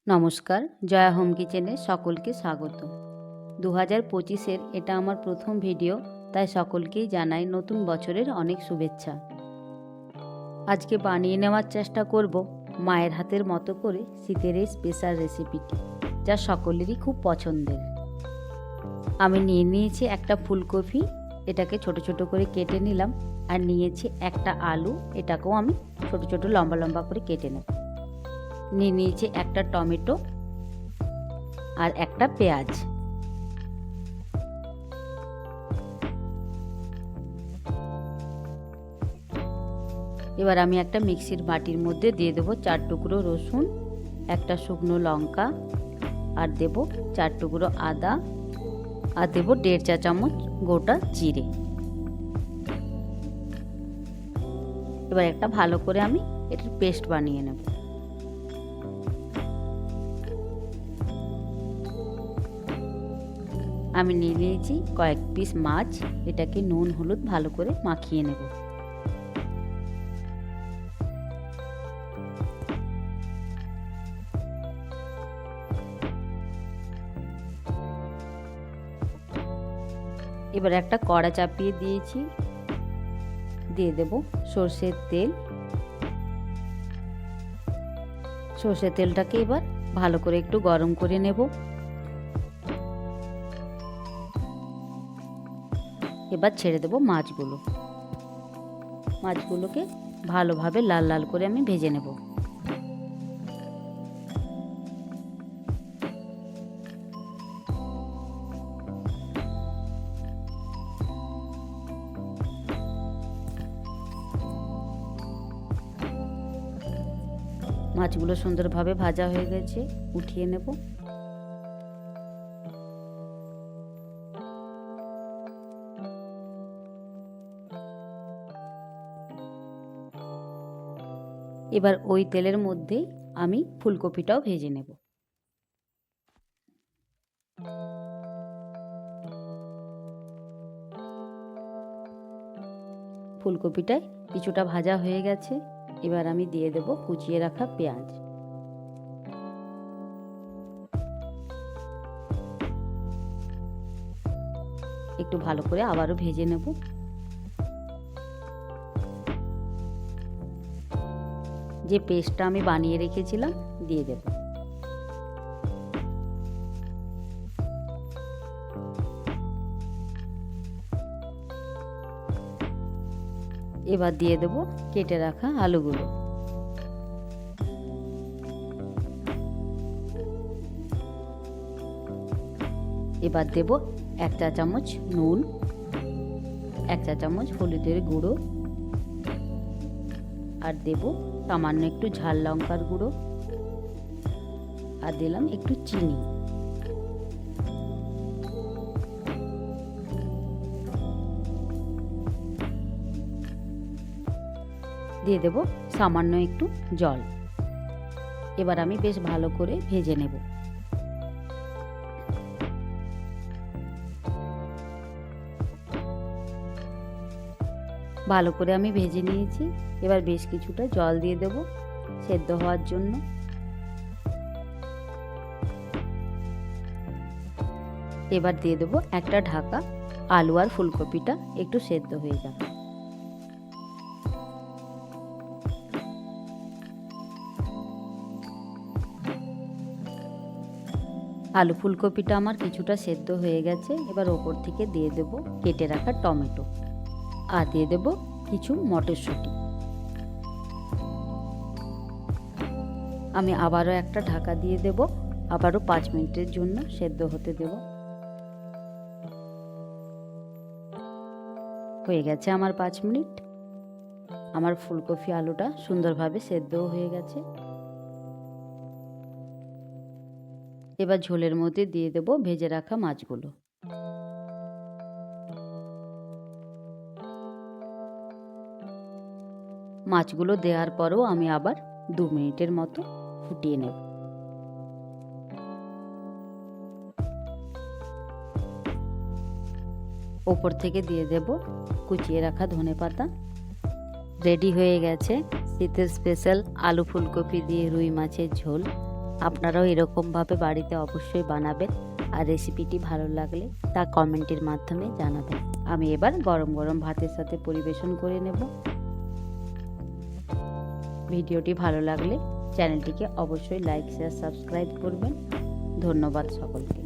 নমস্কার, জয়া হোম কিচেনে সকলকে স্বাগত। 2025-এর এটা আমার প্রথম ভিডিও, তাই সকলকেই জানাই নতুন বছরের অনেক শুভেচ্ছা। আজকে বানিয়ে নেওয়ার চেষ্টা করব মায়ের হাতের মতো করে শীতের এই স্পেশাল রেসিপিটি, যা সকলেরই খুব পছন্দের। আমি নিয়েছি একটা ফুলকপি, এটাকে ছোট ছোট করে কেটে নিলাম। আর নিয়েছি একটা আলু, এটাকেও আমি ছোট ছোট লম্বা লম্বা করে কেটে নেব। নিয়েছি একটা টমেটো আর একটা পেঁয়াজ। এবার আমি একটা মিক্সির বাটির মধ্যে দিয়ে দেবো 4 টুকরো রসুন, একটা শুকনো লঙ্কা, আর দেব 4 টুকরো আদা, আর দেব 1.5 চা চামচ গোটা জিরে। এবার একটা ভালো করে আমি এটার পেস্ট বানিয়ে নেব। আমি নিয়েছি কয়েক পিস মাছ, এটাকে নুন হলুদ ভালো করে মাখিয়ে নেব। এবার একটা কড়া চাপিয়ে দিয়েছি, দিয়ে দেব সর্ষের তেল। সর্ষের তেলটাকে এবার ভালো করে একটু গরম করে নেব। এবার ছেড়ে দেব মাছগুলোকে ভালোভাবে লাল লাল করে আমি ভেজে নেব। মাছগুলো সুন্দরভাবে ভাজা হয়ে গেছে, উঠিয়ে নেব। এবার ওই তেলের মধ্যে আমি ফুলকপিটাও ভেজে নেব। ফুলকপিটায় কিছুটা ভাজা হয়ে গেছে, এবার আমি দিয়ে দেব কুচিয়ে রাখা পেঁয়াজ। একটু ভালো করে আবারও ভেজে নেব। যে পেস্টটা আমি বানিয়ে রেখেছিলাম দিয়ে দেব। এবার দিয়ে দেব কেটে রাখা আলুগুলো। এবার দেব 1 চা চামচ নুন, 1 চা চামচ হলুদের গুঁড়ো, আর দেব সামান্য একটু ঝাল লঙ্কার গুঁড়ো, আর দিলাম একটু চিনি। দিয়ে দেব সামান্য একটু জল। এবার আমি বেশ ভালো করে ভেজে নেব। ভালো করে আমি ভেজে নিয়েছি। এবার বেশ কিছুটা জল দিয়ে দেব সেদ্ধ হওয়ার জন্য। এবার দিয়ে দেব একটা ঢাকা, আলু আর ফুলকপিটা একটু সেদ্ধ হয়ে যাবে। আলু ফুলকপিটা আমার কিছুটা সেদ্ধ হয়ে গেছে। এবার ওপর থেকে দিয়ে দেব কেটে রাখা টমেটো, আর দিয়ে দেব কিছু মটরশুঁটি। আমি আবারও একটা ঢাকা দিয়ে দেব, আবারও 5 মিনিটের জন্য সেদ্ধ হতে দেব। হয়ে গেছে আমার 5 মিনিট। আমার ফুলকপি আলুটা সুন্দরভাবে সেদ্ধও হয়ে গেছে। এবার ঝোলের মধ্যে দিয়ে দেব ভেজে রাখা মাছগুলো। মাছগুলো দেওয়ার পরও আমি আবার 2 মিনিটের মতো ফুটিয়ে নেব। ওপর থেকে দিয়ে দেব কুচিয়ে রাখা ধনেপাতা। রেডি হয়ে গেছে শীতের স্পেশাল আলু ফুলকপি দিয়ে রুই মাছের ঝোল। আপনারাও এরকমভাবে বাড়িতে অবশ্যই বানাবেন, আর রেসিপিটি ভালো লাগলে তা কমেন্টের মাধ্যমে জানাবেন। আমি এবার গরম গরম ভাতের সাথে পরিবেশন করে নেব। ভিডিওটি ভালো লাগলে চ্যানেলটিকে অবশ্যই লাইক, শেয়ার, সাবস্ক্রাইব করবেন। ধন্যবাদ সকলকে।